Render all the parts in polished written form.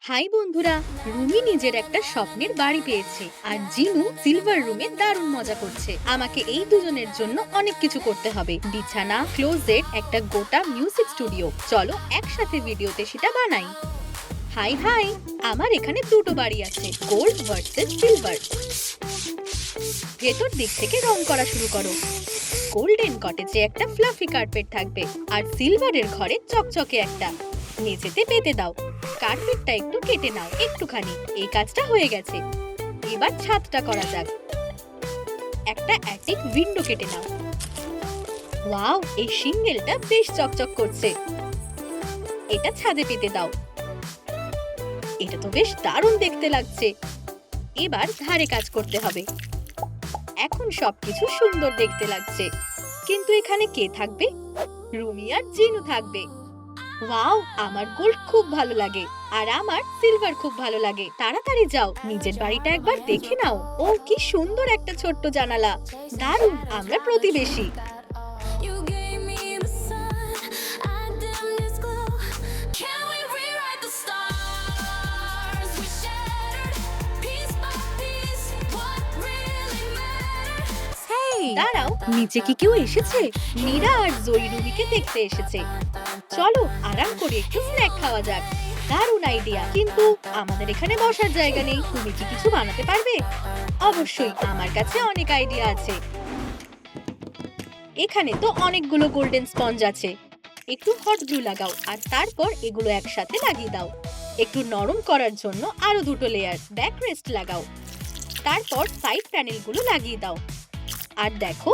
High বন্ধুরা, রুমি নিজের একটা স্বপ্নের বাড়ি পেয়েছে আর জিনু সিলভার রুমে দারুণ মজা করছে। আমাকে এই দুজনের জন্য অনেক কিছু করতে হবে, বিছানা, ক্লোজেট, একটা গোটা মিউজিক স্টুডিও। চলো একসাথে ভিডিওতে সেটা বানাই। হাই হাই, আমার এখানে দুটো বাড়ি আছে, গোল্ড ভার্সেস সিলভার। ভেতর দিক থেকে রং করা শুরু করো। গোল্ডেন কটেজে একটা ফ্লাফি কার্পেট থাকবে আর সিলভারের ঘরে চকচকে একটা। মেঝেতে পেতে দাও, কার্পেটটা একটু কেটে নাও একটুখানি। এই কাজটা হয়ে গেছে, এবার ছাদটা করা যাক। একটা অ্যাটিক উইন্ডো কেটে নাও। ওয়াও, এই সিঙ্গেলটা বেশ চকচক করছে। এটা ছাদে পেতে দাও। এটা তো বেশ দারুণ দেখতে লাগছে। এবার ধারে কাজ করতে হবে। এখন সবকিছু সুন্দর দেখতে লাগছে, কিন্তু এখানে কে থাকবে? রুমি আর জিনু থাকবে। ওয়াও, আমার গোল্ড খুব ভালো লাগে আর আমার সিলভার খুব ভালো লাগে। তাড়াতাড়ি যাও, নিজের বাড়িটা একবার দেখে নাও। ও কি সুন্দর একটা ছোট্ট জানালা, দারুণ, আমরা প্রতিবেশী। দাঁড়াও, নিচে কি কেউ এসেছে? মীরা আর জয়ী রুমিকে দেখতে এসেছে। চলো আরাম করে একটু স্ন্যাক খাওয়া যাক। দারুণ আইডিয়া, কিন্তু আমাদের এখানে বসার জায়গা নেই। তুমি কি কিছু বানাতে পারবে? অবশ্যই, আমার কাছে অনেক আইডিয়া আছে। এখানে তো অনেকগুলো গোল্ডেন স্পঞ্জ আছে। একটু হট গ্লু লাগাও আর তারপর এগুলো একসাথে লাগিয়ে দাও। একটু নরম করার জন্য আরো দুটো লেয়ার ব্যাক রেস্ট লাগাও। তারপর সাইড প্যানেলগুলো লাগিয়ে দাও। আর দেখো,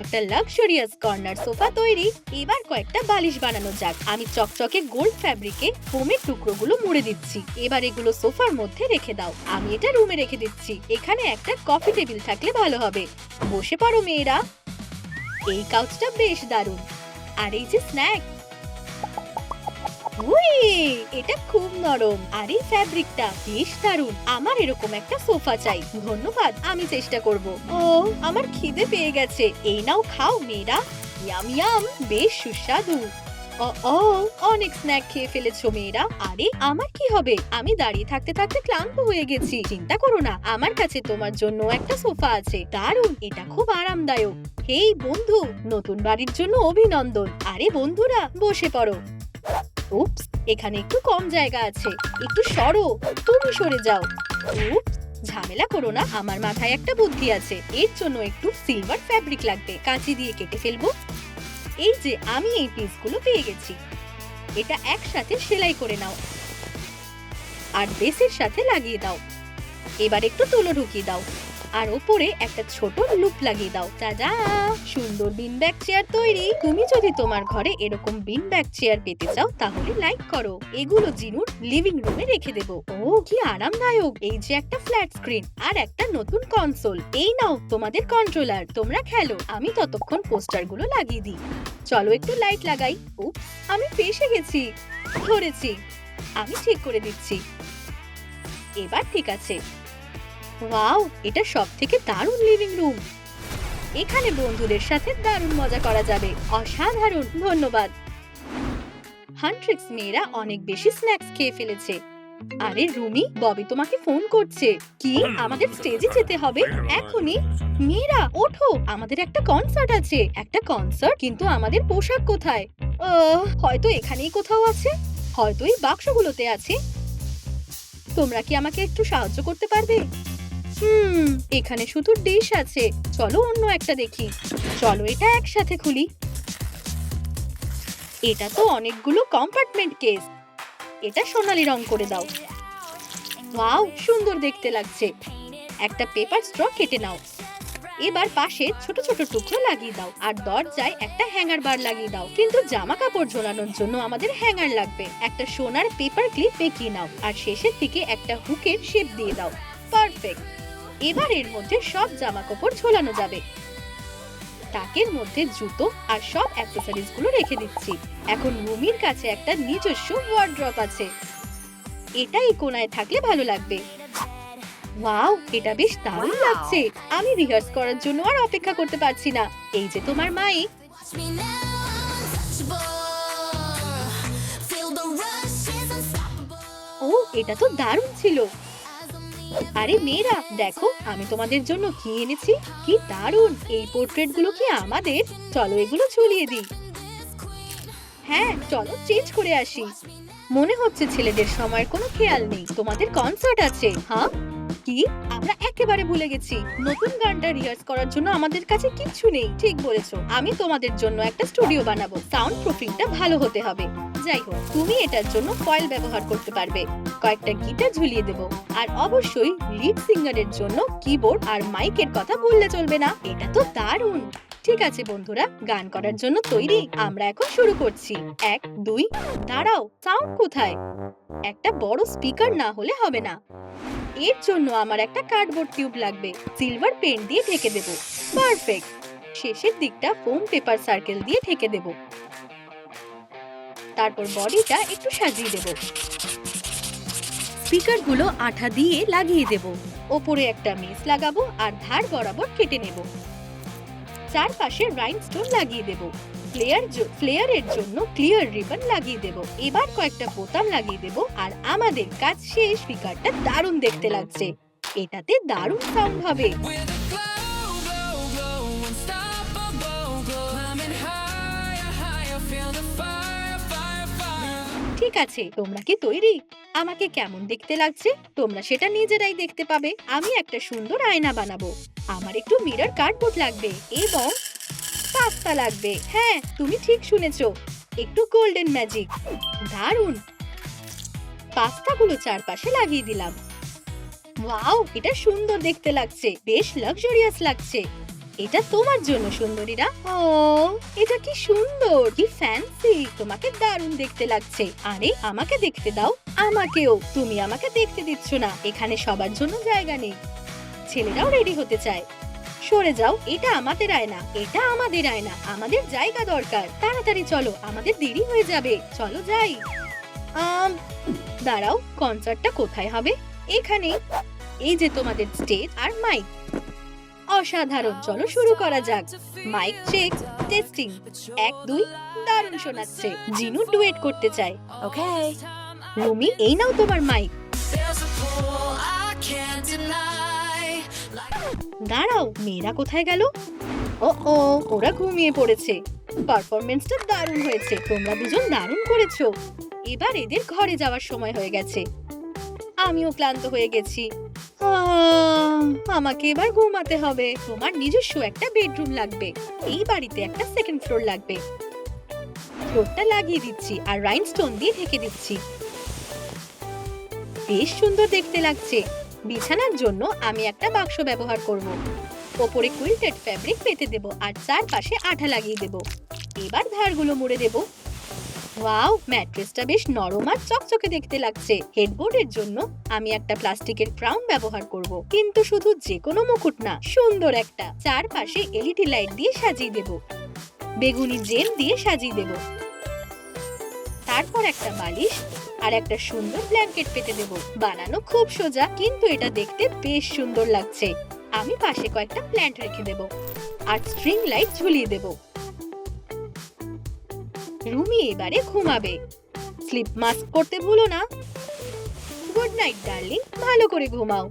একটা লাক্সারিয়াস কর্নার সোফা তৈরি। এবার কয়েকটা বালিশ বানানো যাক। আমি চকচকে গোল্ড ফ্যাব্রিকে ফোমের টুকরোগুলো মুড়ে দিচ্ছি। এবার এগুলো সোফার মধ্যে রেখে দাও। আমি এটা রুমে রেখে দিচ্ছি। এখানে একটা কফি টেবিল থাকলে ভালো হবে। বসে পড়ো মেয়েরা। এই কাউচটা বেশ দারুণ। আর এই যে স্ন্যাক, উই, এটা খুব নরম। আর এই ফ্যাব্রিকটা বেশ দারুণ। আমার এরকম একটা সোফা চাই। ধন্যবাদ, আমি চেষ্টা করব। ও, আমার খিদে পেয়ে গেছে। এই নাও, খাও মেয়েরা। ইয়াম ইয়াম, বেশ সুস্বাদু। ও, অনেক স্ন্যাক খেয়ে ফেলেছো মেয়েরা। আরে আমার কি হবে? আমি দাঁড়িয়ে থাকতে থাকতে ক্লান্ত হয়ে গেছি। চিন্তা করো না, আমার কাছে তোমার জন্য একটা সোফা আছে। দারুণ, এটা খুব আরামদায়ক। হেই বন্ধু, নতুন বাড়ির জন্য অভিনন্দন। আরে বন্ধুরা, বসে পড়ো। উপস, এখানে একটু কম জায়গা আছে। একটু সরো, তুমি সরে যাও। উপস, ঝামেলা করো না, আমার মাথায় একটা বুদ্ধি আছে। এর জন্য একটু সিলভার ফ্যাব্রিক লাগবে। কাঁচি দিয়ে কেটে ফেলবো। এই যে আমি এই পিসগুলো পেয়ে গেছি। এটা একসাথে সেলাই করে নাও আর বেসের সাথে লাগিয়ে দাও। এবার একটু তুলো ঢুকিয়ে দাও আর ওপরে একটা ছোট লুপ লাগিয়ে দাও। টাডা, সুন্দর বিন ব্যাগ চেয়ার তৈরি। তুমি যদি তোমার ঘরে এরকম বিন ব্যাগ চেয়ার পেতে চাও তাহলে লাইক করো। এগুলো জিনুর লিভিং রুমে রেখে দেবো। ও কি আরামদায়ক। এই যে একটা ফ্ল্যাট স্ক্রিন আর একটা নতুন কনসোল। এই নাও তোমাদের কন্ট্রোলার, তোমরা খেলো। আমি ততক্ষণ পোস্টার গুলো লাগিয়ে দিই। চলো একটু লাইট লাগাই। উপস, আমি ফেঁসে গেছি। ধরেছি, আমি ঠিক করে দিচ্ছি। এবার ঠিক আছে। ওয়াও, এটা সবথেকে দারুণ লিভিং রুম। এখানে বন্ধুদের সাথে দারুণ মজা করা যাবে। অসাধারণ, ধন্যবাদ। হান্ট্রিক্স মেয়েরা অনেক বেশি স্ন্যাক্স খেয়ে ফেলেছে। আরে রুমি, ববি তোমাকে ফোন করছে। কি, আমাদের স্টেজে যেতে হবে এখনই? মেয়েরা ওঠো, আমাদের একটা কনসার্ট আছে। একটা কনসার্ট, কিন্তু আমাদের পোশাক কোথায়? হয়তো এখানেই কোথাও আছে, হয়তো এই বাক্সগুলোতে আছে। তোমরা কি আমাকে একটু সাহায্য করতে পারবে? এখানে শুধু ডিশ আছে। চলো অন্য একটা দেখি। চলো এটা একসাথে খুলি। এটা তো অনেকগুলো কম্পার্টমেন্ট কেস। এটা সোনালী রং করে দাও। ওয়াও, সুন্দর দেখতে লাগছে। একটা পেপার স্ট্র কেটে নাও। এবার পাশে ছোট ছোট টুকরো লাগিয়ে দাও আর দরজায় একটা হ্যাঙ্গার বার লাগিয়ে দাও। কিন্তু জামা কাপড় ঝোলানোর জন্য আমাদের হ্যাঙ্গার লাগবে। একটা সোনার পেপার ক্লিপ বেঁকিয়ে নাও আর শেষের দিকে একটা হুকের শেপ দিয়ে দাও। পারফেক্ট। এবার এর মধ্যে সব জামা কাপড় ঝোলানো যাবে। তাকের মধ্যে জুতো আর সব অ্যাকসেসরিজ গুলো রেখে দিচ্ছি। এখন রুমির কাছে একটা নিজস্ব ওয়ার্ড্রপ আছে। এটা এই কোণায় থাকলে ভালো লাগবে। ওয়াও, এটা বেশ দারুণ লাগছে। আমি রিহার্স করার জন্য আর অপেক্ষা করতে পারছি না। এই যে তোমার মাইক। ও এটা তো দারুণ ছিল। আরে মেয়েরা দেখো আমি তোমাদের জন্য কি এনেছি, কি দারুণ! এই পোর্ট্রেটগুলো কি আমাদের? চলো এগুলো ঝুলিয়ে দিই। হ্যাঁ চলো চেঞ্জ করে আসি। মনে হচ্ছে ছেলেদের সময়ের কোনো খেয়াল নেই, তোমাদের কনসার্ট আছে। হ্যাঁ কি? আমরা একেবারে ভুলে গেছি, নতুন গানটা রিহার্স করার জন্য আমাদের কাছে কিচ্ছু নেই। ঠিক বলেছো, আমি তোমাদের জন্য একটা স্টুডিও বানাবো, সাউন্ড প্রুফিংটা ভালো হতে হবে। যাই হোক, তুমি এটার জন্য ফয়েল ব্যবহার করতে পারবে, কয়েকটা গিটার ঝুলিয়ে দেবো, আর অবশ্যই লিড সিঙ্গারের জন্য কিবোর্ড আর মাইকের কথা বললে চলবে না। এটা তো দারুণ। ঠিক আছে বন্ধুরা, গান করার জন্য তৈরি? আমরা এখন শুরু করছি। 1 2। দাঁড়াও, সাউন্ড কোথায়? একটা বড় স্পিকার না হলে হবে না। এর জন্য আমার একটা কার্ডবোর্ড টিউব লাগবে, সিলভার পেন দিয়ে ঢেকে দেব। পারফেক্ট। শেষের দিকটা ফোম পেপার সার্কেল দিয়ে ঢেকে দেব। তারপর বডিটা একটু সাজিয়ে দেব। স্পিকারগুলো আঠা দিয়ে লাগিয়ে দেব। ওপরে একটা মেস লাগাবো আর ধার বরাবর কেটে নেব। চারপাশে রাইনস্টোন লাগিয়ে দেব। ফ্লেয়ারের জন্য ক্লিয়ার রিবন লাগিয়ে দেব। এবার কয়েকটা বোতাম লাগিয়ে দেব আর আমাদের কাজ শেষ। স্পিকারটা দারুণ দেখতে লাগছে, এটাতে দারুণ সাউন্ড হবে। ঠিক আছে, তোমরা কি তৈরি? আমাকে কেমন দেখতে লাগছে তোমরা সেটা নিজেরাই দেখতে পাবে। আমি একটা সুন্দর আয়না বানাবো, আমার একটু মিরর কার্ডবোর্ড লাগবে এবং পাস্তা লাগবে। হ্যাঁ তুমি ঠিক শুনেছো, একটু গোল্ডেন ম্যাজিক। দারুণ। পাস্তাগুলো চারপাশে লাগিয়ে দিলাম। ওয়াও, এটা সুন্দর দেখতে লাগছে, বেশ লাক্সারিয়াস লাগছে। এটা তোমার জন্য সুন্দরীরা। ও এটা কি সুন্দর, কি ফ্যান্সি, তোমাকে দারুণ দেখতে লাগছে। আরে আমাকে দেখতে দাও, আমাকেও। তুমি আমাকে দেখতে দিচ্ছ না, এখানে সবার জন্য জায়গা নেই। ছেলেরাও রেডি হতে চায়। সরে যাও, এটা আমাদের আয়না, এটা আমাদের আয়না, আমাদের জায়গা দরকার। তাড়াতাড়ি চলো, আমাদের দেরি হয়ে যাবে। চলো যাই। দাঁড়াও, কনসার্টটা কোথায় হবে? এখানে। এই যে তোমাদের স্টেজ আর মাইক। অসাধারণ, চলো শুরু করা যাক। Mic check, testing. 1 2। দারুণ শোনাচ্ছে। জিনু ডুয়েট করতে চায়। ওকে রুমি, এই নাও তোমার মাইক। দাঁড়াও, মেয়েরা কোথায় গেল? ও ওরা ঘুমিয়ে পড়েছে। পারফরম্যান্সটা দারুণ হয়েছে, তোমরা দুজন দারুণ করেছো। এবার এদের ঘরে যাওয়ার সময় হয়ে গেছে। আমিও ক্লান্ত হয়ে গেছি। আমাকে এবার ঘুমাতে হবে। তোমার নিজস্ব একটা বেডরুম লাগবে। এই বাড়িতে একটা সেকেন্ড ফ্লোর লাগবে। ফ্লোরটা লাগিয়ে দিচ্ছি আর রাইনস্টোন দিয়ে ঢেকে দিচ্ছি। বেশ সুন্দর দেখতে লাগছে। বিছানার জন্য আমি একটা বাক্স ব্যবহার করব। ওপরে কুইল্টেড ফ্যাব্রিক পেতে দেব আর চারপাশে আঠা লাগিয়ে দেব। এবার ধারগুলো মুড়ে দেব। ওয়াও, ম্যাট্রেসটা বেশ নরম আর চকচকে দেখতে লাগছে। হেডবোর্ডের জন্য আমি একটা প্লাস্টিকের ক্রাউন ব্যবহার করব, কিন্তু শুধু যে কোনো মুকুট না, সুন্দর একটা। চারপাশে এলইডি লাইট দিয়ে সাজিয়ে দেব। বেগুনি জেল দিয়ে সাজিয়ে দেব। তারপর একটা বালিশ আর একটা সুন্দর ব্ল্যাঙ্কেট পেতে দেব। বানানো খুব সোজা, কিন্তু এটা দেখতে বেশ সুন্দর লাগছে। আমি পাশে কয়েকটা প্ল্যান্ট রেখে দেব আর স্ট্রিং লাইট ঝুলিয়ে দেব। রুমি এবারে ঘুমাবে। স্লিপ মাস্ক পরতে ভুলো না। গুড নাইট ডার্লিং, ভালো করে ঘুমাও।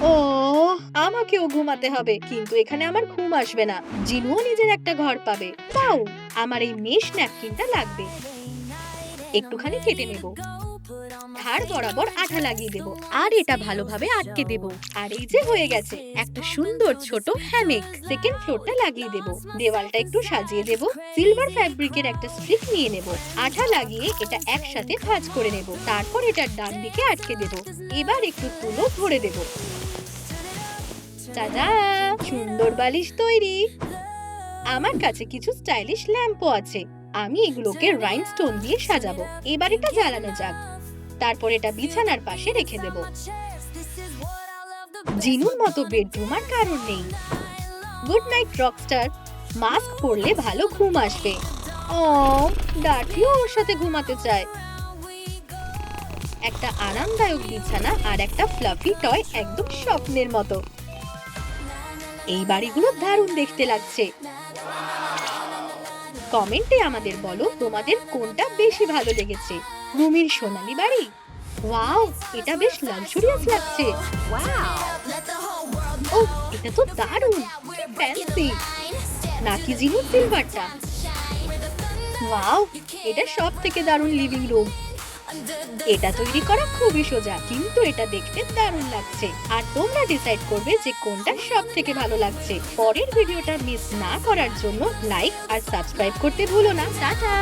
ও আমাকেও ঘুমাতে হবে, কিন্তু এখানে আমার ঘুম আসবে না। জিনুও নিজের একটা ঘর পাবে। তাও আমার এই মেশ ন্যাপকিনটা লাগবে, একটুখানি কেটে নেব। ধার বরাবর আঠা লাগিয়ে দেব আর এটা ভালোভাবে আটকে দেব। আর এই যে হয়ে গেছে একটা সুন্দর ছোট হ্যামেক। সেকেন্ড ফ্লোরটা লাগিয়ে দেব। দেওয়ালটা একটু সাজিয়ে দেব। সিলভার ফ্যাব্রিকের একটা স্ট্রিপ নিয়ে নেব। আঠা লাগিয়ে এটা একসাথে ভাঁজ করে নেব। তারপর এটার ডান দিকে আটকে দেব। এবার একটু তুলো ভরে দেব। টাডা, সুন্দর বালিশ তৈরি। আমার কাছে কিছু স্টাইলিশ ল্যাম্পও আছে, আমি এগুলোকে রাইনস্টোন দিয়ে সাজাবো। এবার এটা জ্বালানো যাক। তারপর এটা বিছানার পাশে রেখে দেব। জিনুর মতো বেডরুম আর কারণ নেই। Good night Rockstar. মাস্ক পরলে ভালো ঘুম আসবে। ও ডার্টিও ওর সাথে ঘুমাতে চায়। একটা আরামদায়ক বিছানা আর একটা ফ্লাফি টয়, একদম স্বপ্নের মতো। এই বাড়িগুলো দারুণ দেখতে লাগছে। কমেন্টে আমাদের বলো তোমাদের কোনটা বেশি ভালো লেগেছে। রুমির সোনালী বাড়ি। ওয়াও, এটা বেশ লাক্সারিয়াস লাগছে। ও, এটা তো দারুণ, ফ্যান্সি। নাকি জিনিস সিলভারটা। ওয়াও, এটা সব থেকে দারুণ লিভিং রুম। এটা তৈরি করা খুবই সোজা, কিন্তু এটা দেখতে দারুণ লাগছে। আর তোমরা ডিসাইড করবে যে কোনটা সব থেকে ভালো লাগছে। পরের ভিডিওটা মিস না করার জন্য লাইক আর সাবস্ক্রাইব করতে ভুলো না। টাটা।